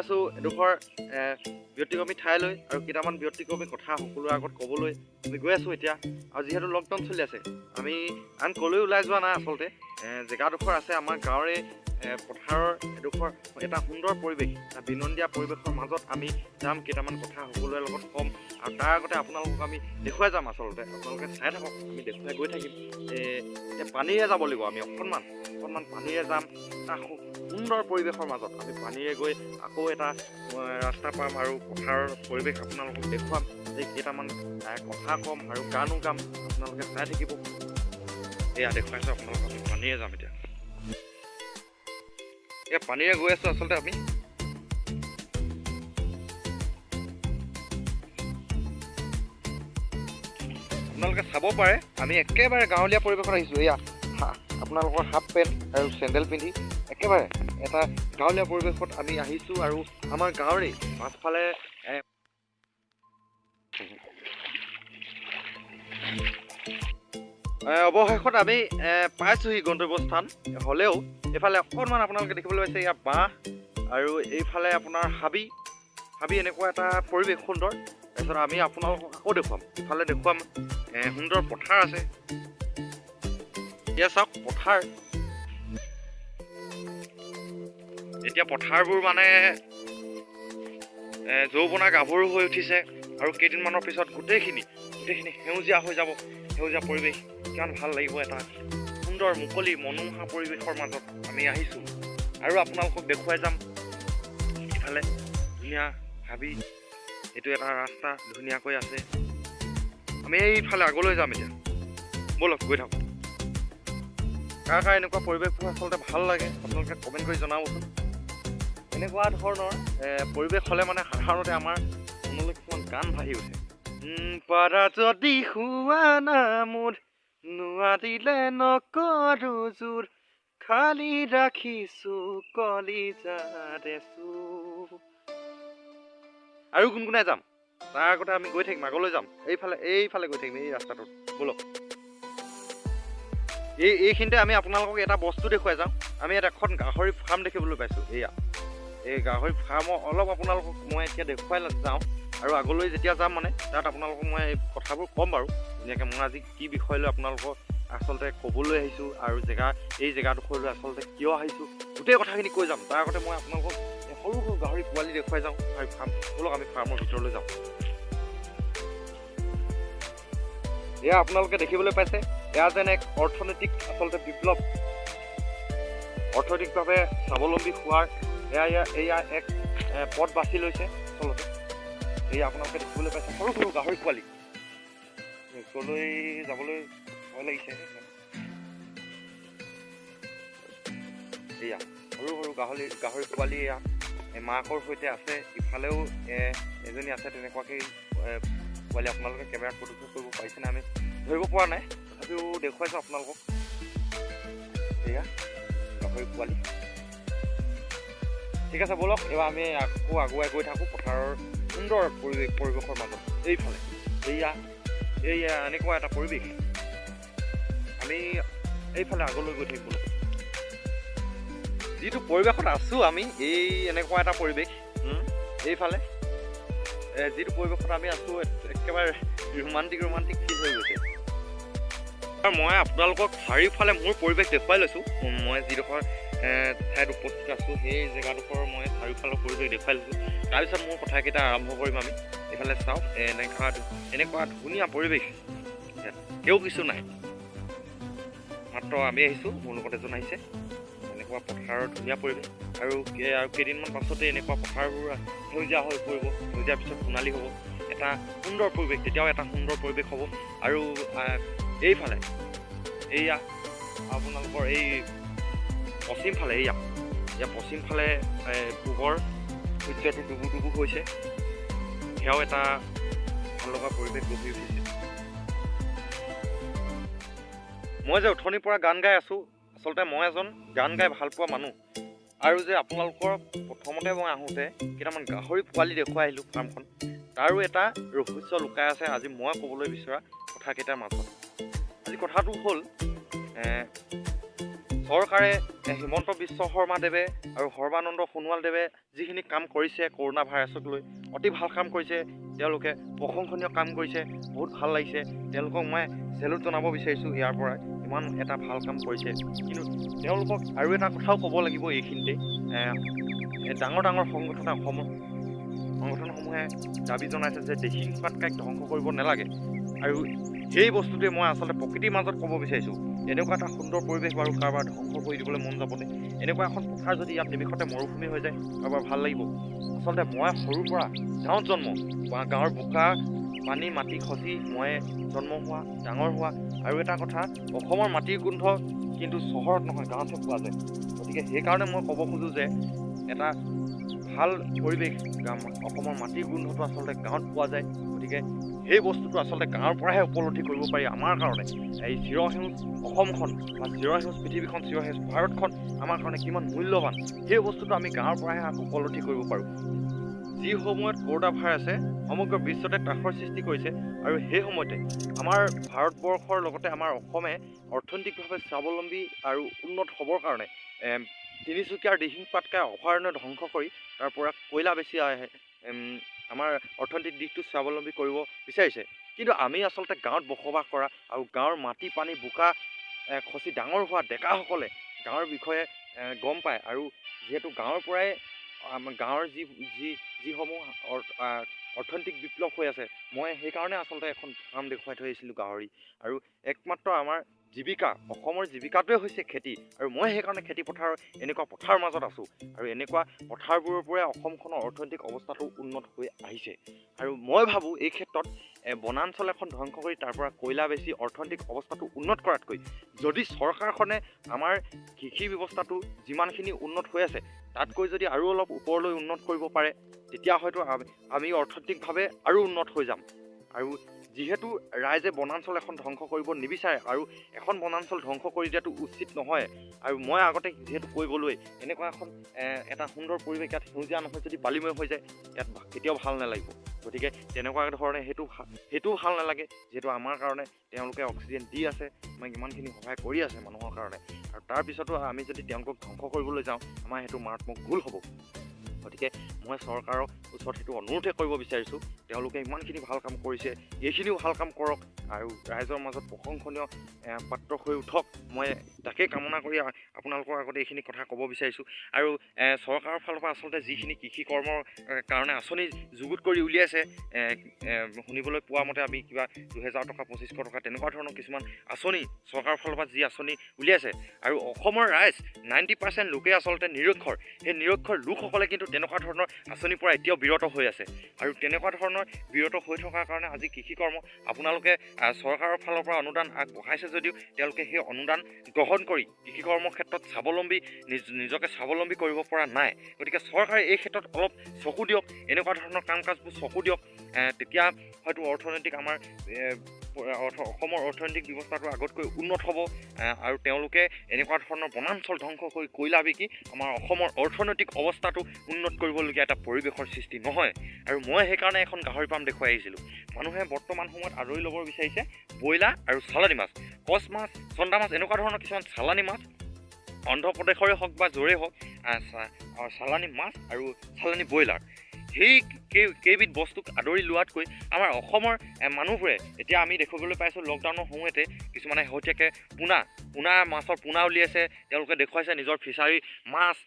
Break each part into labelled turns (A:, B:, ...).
A: আছোঁ এডোখৰ ব্যতিক্ৰমী ঠাইলৈ আৰু কেইটামান ব্যতিক্ৰমী কথা সকলোৰে আগত ক'বলৈ আমি গৈ আছোঁ এতিয়া। আৰু যিহেতু লকডাউন চলি আছে আমি আন ক'লৈ ওলাই যোৱা নাই আচলতে। জেগাডোখৰ আছে আমাৰ গাঁৱৰে পথাৰৰ এডোখৰ এটা সুন্দৰ পৰিৱেশ, এটা বিনন্দীয়া পৰিৱেশৰ মাজত আমি যাম, কেইটামান কথা সকলোৰে লগত ক'ম আৰু তাৰ আগতে আপোনালোকক আমি দেখুৱাই যাম। আচলতে আপোনালোকে চাই থাকক, আমি দেখুৱাই গৈ থাকিম। এতিয়া পানীৰে যাব লাগিব, আমি অকণমান পানীৰে যাম। এটা সুন্দৰ পৰিৱেশৰ মাজত আমি পানীৰে গৈ আকৌ এটা ৰাস্তা পাম আৰু পথাৰৰ পৰিৱেশ আপোনালোকক দেখুৱাম। এই কেইটামান কথা ক'ম আৰু গানো গাম, আপোনালোকে চাই থাকিব। এয়া দেখুৱাইছোঁ আপোনালোকক, আমি পানীৰে যাম এতিয়া। এয়া পানীৰে গৈ আছোঁ আচলতে আমি। আপোনালোকে চাব পাৰে আমি একেবাৰে গাঁৱলীয়া পৰিৱেশত আহিছোঁ। এয়া আপোনালোকৰ হাফ পেণ্ট আৰু চেণ্ডেল পিন্ধি একেবাৰে এটা গাঁৱলীয়া পৰিৱেশত আমি আহিছোঁ আৰু আমাৰ গাঁৱৰে পাছফালে অৱশেষত আমি পাইছোঁহি গন্তব্যস্থান। হ'লেও এইফালে অকণমান আপোনালোকে দেখিবলৈ পাইছে ইয়াত বাঁহ আৰু এইফালে আপোনাৰ হাবি এনেকুৱা এটা পৰিৱেশ সুন্দৰ। তাৰপিছত আমি আপোনালোকক আকৌ দেখুৱাম, ইফালে দেখুৱাম সুন্দৰ পথাৰ আছে। এতিয়া চাওক পথাৰ, এতিয়া পথাৰবোৰ মানে যৌৱনা গাভৰু হৈ উঠিছে আৰু কেইদিনমানৰ পিছত গোটেইখিনি সেউজীয়া হৈ যাব। সেউজীয়া পৰিৱেশ কিমান ভাল লাগিব, এটা সুন্দৰ মুকলি মনোমোহা পৰিৱেশৰ মাজত আমি আহিছোঁ আৰু আপোনালোকক দেখুৱাই যাম। ইফালে ধুনীয়া হাবি, এইটো এটা ৰাস্তা ধুনীয়াকৈ আছে। আমি এইফালে আগলৈ যাম এতিয়া, ব'লক গৈ থাকোঁ। কাৰ এনেকুৱা পৰিৱেশবোৰ আচলতে ভাল লাগে আপোনালোকে কমেণ্ট কৰি জনাবচোন। এনেকুৱা ধৰণৰ পৰিৱেশ হ'লে মানে সাধাৰণতে আমাৰ মনলৈ কিছুমান গান ভাহি উঠে। পাৰা যদি শুৱা নামোদ নোৱাৰিলে নকৰো জোৰ, খালি ৰাখিছোঁ কলিজাৰে চুৰ। আৰু গুণগুণাই যাম, তাৰ আগতে আমি গৈ থাকিম, আগলৈ যাম। এইফালে গৈ থাকিম, এই ৰাস্তাটোত ব'লক। এইখিনিতে আমি আপোনালোকক এটা বস্তু দেখুৱাই যাওঁ। আমি ইয়াত এখন গাহৰি ফাৰ্ম দেখিবলৈ পাইছোঁ। এই গাহৰি ফাৰ্মৰ অলপ আপোনালোকক মই এতিয়া দেখুৱাই যাওঁ আৰু আগলৈ যেতিয়া যাম মানে তাত আপোনালোকক মই এই কথাবোৰ ক'ম বাৰু ধুনীয়াকৈ। মই আজি কি বিষয় লৈ আপোনালোকক আচলতে ক'বলৈ আহিছোঁ আৰু এই জেগাডোখৰলৈ আচলতে কিয় আহিছোঁ, গোটেই কথাখিনি কৈ যাম। তাৰ আগতে মই আপোনালোকক সৰু গাহৰি পোৱালি দেখুৱাই যাওঁ গাহৰি ফাৰ্ম। ব'লক আমি ফাৰ্মৰ ভিতৰলৈ যাওঁ। এয়া আপোনালোকে দেখিবলৈ পাইছে, এয়া যেন এক অৰ্থনৈতিক আচলতে বিপ্লৱ, অৰ্থনৈতিকভাৱে স্বাৱলম্বী হোৱাৰ এয়া এক পথ বাছি লৈছে আচলতে। এয়া আপোনালোকে দেখিবলৈ পাইছে সৰু গাহৰি পোৱালি। ওচৰলৈ যাবলৈ ভয় লাগিছে। এয়া সৰু গাহৰি পোৱালি এয়া মাকৰ সৈতে আছে। ইফালেও এজনী আছে তেনেকুৱাকৈ পোৱালি। আপোনালোকে কেমেৰাত প্ৰদৰ্শন কৰিব পাৰিছেনে আমি ধৰিব পৰা নাই, তথাপিও দেখুৱাইছোঁ আপোনালোকক। এয়া গাহৰি পোৱালি। ঠিক আছে ব'লক, এইবাৰ আমি আকৌ আগুৱাই গৈ থাকোঁ পথাৰৰ সুন্দৰ পৰিৱেশৰ মাজত। এইফালে এয়া এনেকুৱা এটা পৰিৱেশ। আমি এইফালে আগলৈ গৈ থাকিব লাগিব। যিটো পৰিৱেশত আছোঁ আমি, এনেকুৱা এটা পৰিৱেশ। এইফালে যিটো পৰিৱেশত আমি আছোঁ একেবাৰে ৰোমান্টিক ফিল হৈ গৈছে। আৰু মই আপোনালোকক চাৰিওফালে মোৰ পৰিৱেশ দেখুৱাই লৈছোঁ। মই যিডোখৰ ঠাইত উপস্থিত আছোঁ সেই জেগাডোখৰ মই চাৰিওফালৰ পৰিৱেশ দেখুৱাই লৈছোঁ। তাৰপিছত মোৰ কথাকেইটা আৰম্ভ কৰিম আমি। এইফালে চাওক, এনেকুৱা ধুনীয়া পৰিৱেশ, কেউ কিছু নাই, মাত্ৰ আমি আহিছোঁ, মোৰ লগত এজন আহিছে। এনেকুৱা পথাৰৰ ধুনীয়া পৰিৱেশ আৰু কেইদিনমান পাছতে এনেকুৱা পথাৰবোৰ সেউজীয়া হৈ পৰিব। সেউজীয়াৰ পিছত সোণালী হ'ব, এটা সুন্দৰ পৰিৱেশ, তেতিয়াও এটা সুন্দৰ পৰিৱেশ হ'ব। আৰু এইফালে এয়া আপোনালোকৰ এই পশ্চিমফালে পশ্চিমফালে পূবৰ সূৰ্যটো ডুবু হৈছে, সেয়াও এটা ভাল লগা পৰিৱেশ গঢ়ি উঠিছে। মই যে উঠনিৰ পৰা গান গাই আছোঁ, আচলতে মই এজন গান গাই ভাল পোৱা মানুহ। আৰু যে আপোনালোকৰ প্ৰথমতে মই আহোঁতে কেইটামান গাহৰি পোৱালি দেখুৱাই আহিলোঁ ফাৰ্মখন, তাৰো এটা ৰহস্য লুকাই আছে আজি মই ক'বলৈ বিচৰা কথাকেইটাৰ মাজত। আজি কথাটো হ'ল চৰকাৰে হিমন্ত বিশ্ব শৰ্মাদেৱে আৰু সৰ্বানন্দ সোণোৱালদেৱে যিখিনি কাম কৰিছে কৰোণা ভাইৰাছক লৈ অতি ভাল কাম কৰিছে, তেওঁলোকে প্ৰশংসনীয় কাম কৰিছে, বহুত ভাল লাগিছে। তেওঁলোকক মই চেলুট জনাব বিচাৰিছোঁ ইয়াৰ পৰা, ইমান এটা ভাল কাম কৰিছে। কিন্তু তেওঁলোকক আৰু এটা কথাও ক'ব লাগিব এইখিনিতে, ডাঙৰ ডাঙৰ সংগঠনসমূহে দাবী জনাইছে যে দিহিং পাটকাইক ধ্বংস কৰিব নালাগে। আৰু সেই বস্তুটোৱে মই আচলতে প্ৰকৃতিৰ মাজত ক'ব বিচাৰিছোঁ, এনেকুৱা এটা সুন্দৰ পৰিৱেশ বাৰু কাৰোবাৰ ধ্বংস কৰি দিবলৈ মন যাবনে? এনেকুৱা এখন পথাৰ যদি ইয়াত নিমিষতে মৰুভূমি হৈ যায়, কাৰোবাৰ ভাল লাগিব? আচলতে মই সৰুৰ পৰা গাঁৱত জন্ম, গাঁৱৰ বোকা পানী মাটি খচি মই জন্ম হোৱা, ডাঙৰ হোৱা। আৰু এটা কথা, অসমৰ মাটিৰ গোন্ধ কিন্তু চহৰত নহয়, গাঁৱতহে পোৱা যায়। গতিকে সেইকাৰণে মই ক'ব খোজোঁ যে এটা ভাল পৰিৱেশ, অসমৰ মাটিৰ গোন্ধটো আচলতে গাঁৱত পোৱা যায়। গতিকে সেই বস্তুটো আচলতে গাঁৱৰ পৰাহে উপলব্ধি কৰিব পাৰি। আমাৰ কাৰণে এই চিৰসেউজ অসমখন বা চিৰসেউজ পৃথিৱীখন, চিৰসেউজ ভাৰতখন আমাৰ কাৰণে কিমান মূল্যৱান, সেই বস্তুটো আমি গাঁৱৰ পৰাহে উপলব্ধি কৰিব পাৰোঁ। যি সময়ত কৰোণা ভাইৰাছে সমগ্ৰ বিশ্বতে ত্ৰাসৰ সৃষ্টি কৰিছে, আৰু সেই সময়তে আমাৰ ভাৰতবৰ্ষৰ লগতে আমাৰ অসমে অৰ্থনৈতিকভাৱে স্বাৱলম্বী আৰু উন্নত হ'বৰ কাৰণে তিনিচুকীয়াৰ দিহিং পাটকাই অভয়াৰণ্য ধ্বংস কৰি তাৰ পৰা কয়লা বেছি আমাৰ অৰ্থনৈতিক দিশটো স্বাৱলম্বী কৰিব বিচাৰিছে। কিন্তু আমি আচলতে গাঁৱত বসবাস কৰা আৰু গাঁৱৰ মাটি পানী বোকা খচি ডাঙৰ হোৱা ডেকাসকলে গাঁৱৰ বিষয়ে গম পায়। আৰু যিহেতু গাঁৱৰ পৰাই গাঁৱৰ যিসমূহ অৰ্থনৈতিক বিপ্লৱ হৈ আছে, মই সেইকাৰণে আচলতে এখন ফাৰ্ম দেখুৱাই থৈ আহিছিলোঁ গাহৰি। আৰু একমাত্ৰ আমাৰ জীৱিকা, অসমৰ জীৱিকাটোৱে হৈছে খেতি, আৰু মই সেইকাৰণে খেতি পথাৰৰ এনেকুৱা পথাৰৰ মাজত আছোঁ। আৰু এনেকুৱা পথাৰবোৰৰ পৰাই অসমখনৰ অৰ্থনৈতিক অৱস্থাটো উন্নত হৈ আহিছে। আৰু মই ভাবোঁ এই ক্ষেত্ৰত বনাঞ্চল এখন ধ্বংস কৰি তাৰ পৰা কয়লা বেছি অৰ্থনৈতিক অৱস্থাটো উন্নত কৰাতকৈ যদি চৰকাৰখনে আমাৰ কৃষি ব্যৱস্থাটো যিমানখিনি উন্নত হৈ আছে তাতকৈ যদি আৰু অলপ ওপৰলৈ উন্নত কৰিব পাৰে, তেতিয়া হয়তো আমি অৰ্থনৈতিকভাৱে আৰু উন্নত হৈ যাম। আৰু যিহেতু ৰাইজে বনাঞ্চল এখন ধ্বংস কৰিব নিবিচাৰে, আৰু এখন বনাঞ্চল ধ্বংস কৰি দিয়াটো উচিত নহয়। আৰু মই আগতে যিহেতু কৈ গ'লোৱেই, এনেকুৱা এখন এটা সুন্দৰ পৰিৱেশ ইয়াত সেউজীয়া নহয় যদি বালিময় হৈ যায়, ইয়াত কেতিয়াও ভাল নালাগিব। গতিকে তেনেকুৱা ধৰণে সেইটোও ভাল নালাগে, যিহেতু আমাৰ কাৰণে তেওঁলোকে অক্সিজেন দি আছে, আমাক ইমানখিনি সহায় কৰি আছে মানুহৰ কাৰণে। আৰু তাৰপিছতো আমি যদি তেওঁলোকক ধ্বংস কৰিবলৈ যাওঁ, আমাৰ সেইটো মাৰাত্মক ভুল হ'ব। গতিকে মই চৰকাৰৰ ওচৰত সেইটো অনুৰোধে কৰিব বিচাৰিছোঁ, তেওঁলোকে ইমানখিনি ভাল কাম কৰিছে, এইখিনিও ভাল কাম কৰক আৰু ৰাইজৰ মাজত প্ৰশংসনীয় পাত্ৰ হৈ উঠক। মই তাকেই কামনা কৰি আপোনালোকৰ আগতে এইখিনি কথা ক'ব বিচাৰিছোঁ। আৰু চৰকাৰৰ ফালৰ পৰা আচলতে যিখিনি কৃষি কৰ্মৰ কাৰণে আঁচনি যুগুত কৰি উলিয়াইছে, শুনিবলৈ পোৱা মতে আমি কিবা 2000 টকা 2500 টকা তেনেকুৱা ধৰণৰ কিছুমান আঁচনি চৰকাৰৰ ফালৰ পৰা যি আঁচনি উলিয়াইছে, আৰু অসমৰ ৰাইজ 90% লোকে আচলতে নিৰক্ষৰ, সেই নিৰক্ষৰ লোকসকলে কিন্তু তেনেকুৱা ধৰণৰ আঁচনিৰ পৰা এতিয়াও বিৰত হৈ আছে। আৰু তেনেকুৱা ধৰণৰ বিৰত হৈ থকাৰ কাৰণে আজি কৃষিকৰ্ম আপোনালোকে চৰকাৰৰ ফালৰ পৰা অনুদান আগবঢ়াইছে যদিও তেওঁলোকে সেই অনুদান গ্ৰহণ কৰি কৃষিকৰ্মৰ ক্ষেত্ৰত নিজকে স্বাৱলম্বী কৰিব পৰা নাই। গতিকে চৰকাৰে এই ক্ষেত্ৰত অলপ চকু দিয়ক, এনেকুৱা ধৰণৰ কাম কাজবোৰ চকু দিয়ক, তেতিয়া হয়তো অসমৰ অৰ্থনৈতিক ব্যৱস্থাটো আগতকৈ উন্নত হ'ব। আৰু তেওঁলোকে এনেকুৱা ধৰণৰ বনাঞ্চল ধ্বংস কৰি কয়লা বিকি আমাৰ অসমৰ অৰ্থনৈতিক অৱস্থাটো উন্নত কৰিবলগীয়া এটা পৰিৱেশৰ সৃষ্টি নহয়। আৰু মই সেইকাৰণে এখন গাহৰি ফাৰ্ম দেখুৱাই আহিছিলোঁ। মানুহে বৰ্তমান সময়ত আদৰি ল'ব বিচাৰিছে ব্ৰইলাৰ আৰু চালানী মাছ, কচ মাছ, চন্দা মাছ, এনেকুৱা ধৰণৰ কিছুমান চালানী মাছ, অন্ধ্ৰপ্ৰদেশৰে হওক বা য'ৰে হওক, চালানী মাছ আৰু চালানী ব্ৰইলাৰ, সেই কেইবিধ বস্তুক আদৰি লোৱাতকৈ আমাৰ অসমৰ মানুহবোৰে এতিয়া আমি দেখিবলৈ পাইছোঁ লকডাউনৰ সময়তে কিছুমানে শেহতীয়াকৈ পোনা মাছৰ পোনা উলিয়াইছে, তেওঁলোকে দেখুৱাইছে নিজৰ ফিচাৰী মাছ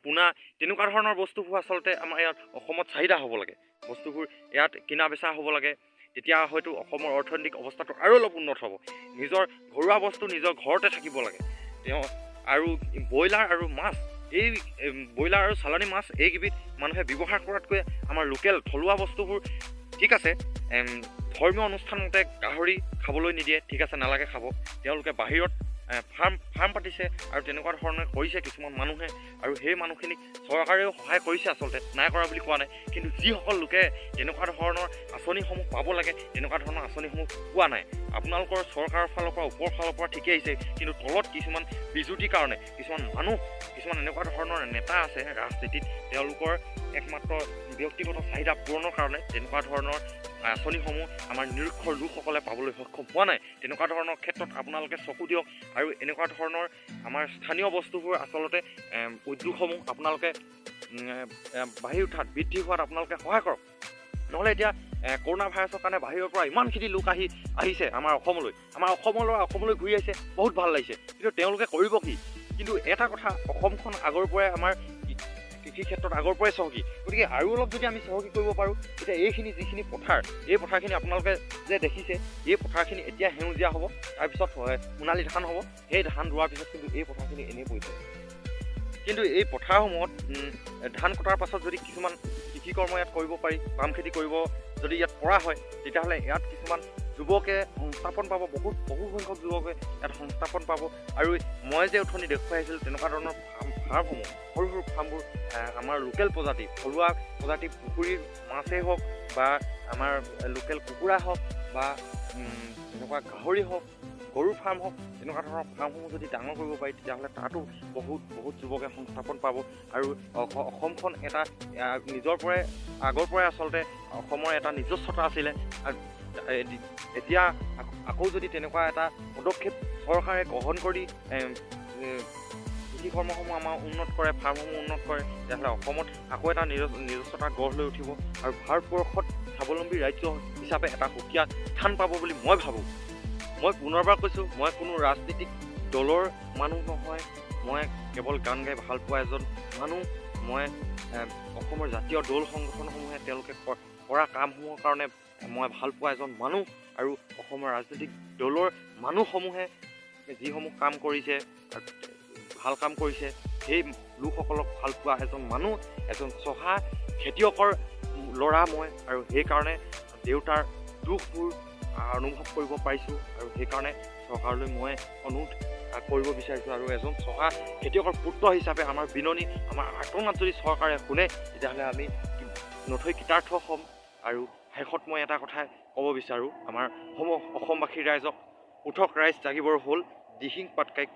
A: পোনা, তেনেকুৱা ধৰণৰ বস্তুবোৰ আচলতে আমাৰ ইয়াত অসমত চাহিদা হ'ব লাগে, বস্তুবোৰ ইয়াত কিনা বেচা হ'ব লাগে। তেতিয়া হয়তো অসমৰ অৰ্থনৈতিক অৱস্থাটো আৰু অলপ উন্নত হ'ব। নিজৰ ঘৰুৱা বস্তু নিজৰ ঘৰতে থাকিব লাগে। আৰু ব্ৰইলাৰ আৰু মাছ, এই ব্ৰইলাৰ আৰু চালানী মাছ এইকেইবিধ মানুহে ব্যৱহাৰ কৰাতকৈ আমাৰ লোকেল থলুৱা বস্তুবোৰ, ঠিক আছে ধৰ্মীয় অনুষ্ঠান মতে গাহৰি খাবলৈ নিদিয়ে, ঠিক আছে নালাগে খাব, তেওঁলোকে বাহিৰত ফাৰ্ম পাতিছে আৰু তেনেকুৱা ধৰণে কৰিছে কিছুমান মানুহে, আৰু সেই মানুহখিনিক চৰকাৰেও সহায় কৰিছে, আচলতে নাই কৰা বুলি কোৱা নাই। কিন্তু যিসকল লোকে তেনেকুৱা ধৰণৰ আঁচনিসমূহ পাব লাগে তেনেকুৱা ধৰণৰ আঁচনিসমূহ পোৱা নাই, আপোনালোকৰ চৰকাৰৰ ফালৰ পৰা ওপৰ ফালৰ পৰা ঠিকেই আহিছে, কিন্তু তলত কিছুমান বিজুতিৰ কাৰণে কিছুমান এনেকুৱা ধৰণৰ নেতা আছে ৰাজনীতিত, তেওঁলোকৰ একমাত্ৰ ব্যক্তিগত চাহিদা পূৰণৰ কাৰণে তেনেকুৱা ধৰণৰ আঁচনিসমূহ আমাৰ নিৰক্ষৰ লোকসকলে পাবলৈ সক্ষম হোৱা নাই। তেনেকুৱা ধৰণৰ ক্ষেত্ৰত আপোনালোকে চকু দিয়ক আৰু এনেকুৱা ধৰণৰ আমাৰ স্থানীয় বস্তুবোৰ আচলতে উদ্যোগসমূহ আপোনালোকে বাঢ়ি উঠাত বৃদ্ধি হোৱাত আপোনালোকে সহায় কৰক। নহ'লে এতিয়া কৰোণা ভাইৰাছৰ কাৰণে বাহিৰৰ পৰা ইমানখিনি লোক আহিছে আমাৰ অসমলৈ ঘূৰি আহিছে, বহুত ভাল লাগিছে, কিন্তু তেওঁলোকে কৰিব কি? কিন্তু এটা কথা, অসমখন আগৰ পৰাই আমাৰ কৃষি ক্ষেত্ৰত আগৰ পৰাই চহকী, গতিকে আৰু অলপ যদি আমি চহকী কৰিব পাৰোঁ, তেতিয়া এইখিনি যিখিনি পথাৰ, এই পথাৰখিনি আপোনালোকে যে দেখিছে, এই পথাৰখিনি এতিয়া সেউজীয়া হ'ব, তাৰপিছত সোণালী ধান হ'ব, সেই ধান ৰোৱাৰ পিছত কিন্তু এই পথাৰখিনি এনেই পৰিছে। কিন্তু এই পথাৰসমূহত ধান কটাৰ পাছত যদি কিছুমান কৃষি কৰ্ম ইয়াত কৰিব পাৰি, বাম খেতি কৰিব যদি ইয়াত পৰা হয়, তেতিয়াহ'লে ইয়াত কিছুমান যুৱকে সংস্থাপন পাব, বহু সংখ্যক যুৱকে ইয়াত সংস্থাপন পাব। আৰু মই যে অথনি দেখুৱাই আহিছিলোঁ তেনেকুৱা ধৰণৰ ফাৰ্মসমূহ, সৰু ফাৰ্মবোৰ আমাৰ লোকেল প্ৰজাতি, থলুৱা প্ৰজাতি পুখুৰীৰ মাছেই হওক বা আমাৰ লোকেল কুকুৰা হওক বা এনেকুৱা গাহৰি হওক, গৰু ফাৰ্ম হওক, তেনেকুৱা ধৰণৰ ফাৰ্মসমূহ যদি ডাঙৰ কৰিব পাৰি, তেতিয়াহ'লে তাতো বহুত যুৱকে সংস্থাপন পাব। আৰু অসমখন এটা আগৰ পৰাই আচলতে অসমৰ এটা নিজস্বতা আছিলে। এতিয়া আকৌ যদি তেনেকুৱা এটা পদক্ষেপ চৰকাৰে গ্ৰহণ কৰি কৃষি কৰ্মসমূহ আমাৰ উন্নত কৰে, ফাৰ্মসমূহ উন্নত কৰে, তেতিয়াহ'লে অসমত আকৌ এটা নিজস্বতা গঢ় লৈ উঠিব আৰু ভাৰতবৰ্ষত স্বাৱলম্বী ৰাজ্য হিচাপে এটা সুকীয়া স্থান পাব বুলি মই ভাবোঁ। মই পুনৰবাৰ কৈছোঁ, মই কোনো ৰাজনীতিক দলৰ মানুহ নহয়, মই কেৱল গান গাই ভাল পোৱা এজন মানুহ। মই অসমৰ জাতীয় দল সংগঠনসমূহে তেওঁলোকে কৰা কামসমূহৰ কাৰণে মই ভাল পোৱা এজন মানুহ। আৰু অসমৰ ৰাজনৈতিক দলৰ মানুহসমূহে যিসমূহ কাম কৰিছে, ভাল কাম কৰিছে, সেই লোকসকলক ভাল পোৱা এজন মানুহ, এজন চহা খেতিয়কৰ ল'ৰা মই। আৰু সেইকাৰণে দেউতাৰ দুখবোৰ অনুভৱ কৰিব পাৰিছোঁ, আৰু সেইকাৰণে চৰকাৰলৈ মই অনুৰোধ কৰিব বিচাৰিছোঁ। আৰু এজন চহা খেতিয়কৰ পুত্ৰ হিচাপে আমাৰ বিননি, আমাৰ আৰ্তনাদ যদি চৰকাৰে শুনে, তেতিয়াহ'লে আমি নথৈ কৃতাৰ্থ হ'ম। আৰু শেষত মই এটা কথাই ক'ব বিচাৰোঁ, আমাৰ অসমবাসী ৰাইজক, উঠক ৰাইজ জাগিবৰ হ'ল, দিহিং পাটকাইক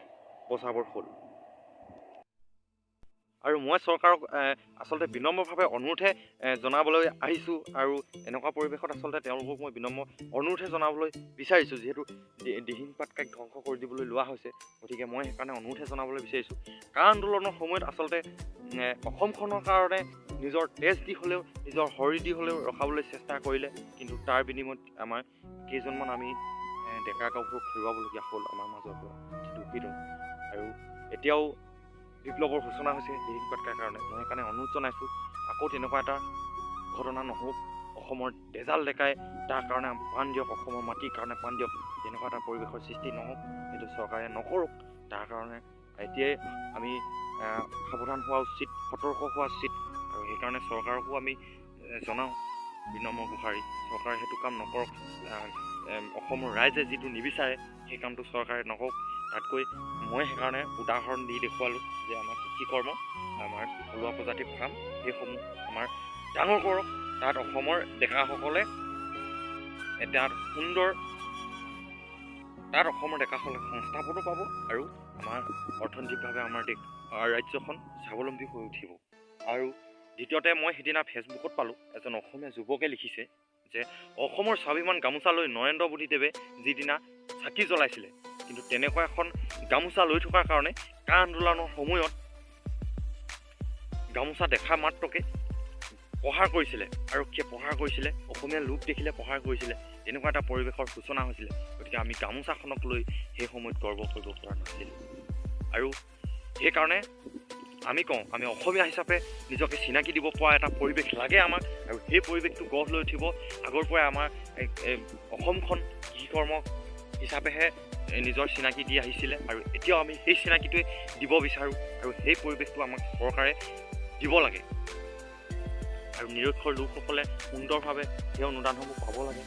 A: বচাবৰ হ'ল। আৰু মই চৰকাৰক আচলতে বিনম্ৰভাৱে অনুৰোধে জনাবলৈ আহিছোঁ। আৰু এনেকুৱা পৰিৱেশত আচলতে তেওঁলোকক মই বিনম্ৰ অনুৰোধে জনাবলৈ বিচাৰিছোঁ, যিহেতু দিহিং পাটকাইক ধ্বংস কৰি দিবলৈ লোৱা হৈছে, গতিকে মই সেইকাৰণে অনুৰোধে জনাবলৈ বিচাৰিছোঁ। কা আন্দোলনৰ সময়ত আচলতে অসমখনৰ কাৰণে নিজৰ তেজ দি হ'লেও, নিজৰ শৰীৰ দি হ'লেও ৰখাবলৈ চেষ্টা কৰিলে, কিন্তু তাৰ বিনিময়ত আমাৰ কেইজনমান আমি ডেকা গাভৰুক হেৰুৱাবলগীয়া হ'ল আমাৰ মাজৰ পৰা, দুখিত। আৰু এতিয়াও বিপ্লৱৰ সূচনা হৈছে দিহিং পাটকাইৰ কাৰণে। মই সেইকাৰণে অনুৰোধ জনাইছোঁ, আকৌ তেনেকুৱা এটা ঘটনা নহওক, অসমৰ তেজাল ডেকাই তাৰ কাৰণে প্ৰাণ দিয়ক, অসমৰ মাটিৰ কাৰণে প্ৰাণ দিয়ক, তেনেকুৱা এটা পৰিৱেশৰ সৃষ্টি নহওক, সেইটো চৰকাৰে নকৰক। তাৰ কাৰণে এতিয়াই আমি সাৱধান হোৱা উচিত, সতৰ্ক হোৱা উচিত। আৰু সেইকাৰণে চৰকাৰকো আমি জনাওঁ বিনম্ৰ গুহাৰি, চৰকাৰে সেইটো কাম নকৰক। অসমৰ ৰাইজে যিটো নিবিচাৰে সেই কামটো চৰকাৰে নকৰক। তাতকৈ মই সেইকাৰণে উদাহৰণ দি দেখুৱালোঁ যে আমাৰ কৃষি কৰ্ম, আমাৰ থলুৱা প্ৰজাতিৰ ফাৰ্ম, সেইসমূহ আমাৰ ডাঙৰ কৰক। তাত অসমৰ ডেকাসকলে তাত অসমৰ ডেকাসকলে সংস্থাপনো পাব, আৰু আমাৰ অৰ্থনৈতিকভাৱে আমাৰ ৰাজ্যখন স্বাৱলম্বী হৈ উঠিব। আৰু দ্বিতীয়তে, মই সিদিনা ফেচবুকত পালোঁ, এজন অসমীয়া যুৱকে লিখিছে যে অসমৰ স্বাভিমান গামোচা লৈ নৰেন্দ্ৰ মোদীদেৱে যিদিনা চাকি জ্বলাইছিলে, কিন্তু তেনেকুৱা এখন গামোচা লৈ থকাৰ কাৰণে কা আন্দোলনৰ সময়ত গামোচা দেখা মাত্ৰকে প্ৰহাৰ কৰিছিলে, আৰক্ষীয়ে প্ৰহাৰ কৰিছিলে, অসমীয়া লোক দেখিলে প্ৰহাৰ কৰিছিলে। তেনেকুৱা এটা পৰিৱেশৰ সূচনা হৈছিলে। গতিকে আমি গামোচাখনক লৈ সেই সময়ত গৰ্ব কৰিব পৰা নাছিলোঁ। আৰু সেইকাৰণে আমি কওঁ, আমি অসমীয়া হিচাপে নিজকে চিনাকি দিব পৰা এটা পৰিৱেশ লাগে আমাক। আৰু সেই পৰিৱেশটো গঢ় লৈ উঠিব। আগৰ পৰাই আমাৰ অসমখন কৃষি কৰ্ম হিচাপেহে নিজৰ চিনাকি দি আহিছিলে, আৰু এতিয়াও আমি সেই চিনাকিটোৱে দিব বিচাৰোঁ। আৰু সেই পৰিৱেশটো আমাক চৰকাৰে দিব লাগে, আৰু নিৰক্ষৰ লোকসকলে সুন্দৰভাৱে সেই অনুদানসমূহ পাব লাগে।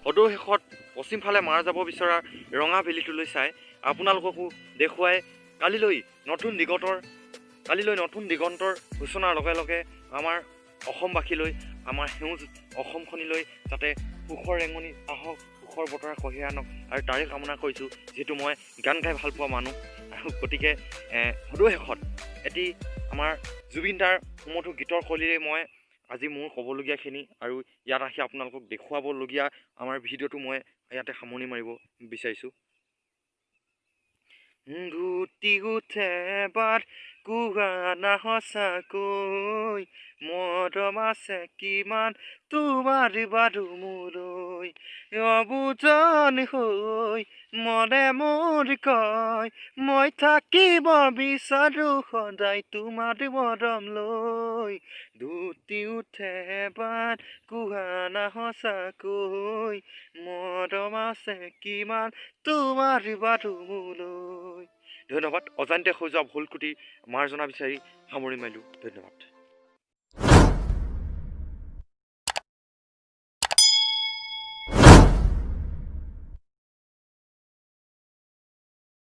A: সদৌ শেষত পশ্চিমফালে মাৰ যাব বিচৰা ৰঙা ভেলীটোলৈ চাই আপোনালোককো দেখুৱাই কালিলৈ নতুন দিগন্তৰ সূচনাৰ লগে লগে আমাৰ অসমবাসীলৈ, আমাৰ সেউজ অসমখনিলৈ যাতে সুখৰ ৰেঙনি আহক, সুখৰ বতৰা কঢ়িয়াই আনক আৰু তাৰে কামনা কৰিছোঁ যিহেতু মই গান গাই ভাল পোৱা মানুহ আৰু গতিকে সদৌ শেষত এটি আমাৰ জুবিন দাৰ সুমধুৰ গীতৰ কলিৰে মই আজি মোৰ ক'বলগীয়াখিনি আৰু ইয়াত আহি আপোনালোকক দেখুৱাবলগীয়া আমাৰ ভিডিঅ'টো মই ইয়াতে সামৰণি মাৰিব বিচাৰিছোঁ। ঘুটি উঠে বাট কুহানা সঁচাকৈ মৰম আছে কিমান তোমাৰ বাৰু মোলৈ অবুজন হৈ মনে মোৰ কয় মই থাকিব বিচাৰোঁ সদায় তোমাৰ মৰম লৈ ঘুটি উঠে বাট কুহানা সঁচাকৈ মৰম আছে কিমান তোমাৰ বাৰু মোলৈ। ধন্যবাদ। অজান্তে হৈ যোৱা ভুল ক্ৰুটি মাৰ্জনা বিচাৰি সামৰি মাৰিলোঁ। ধন্যবাদ।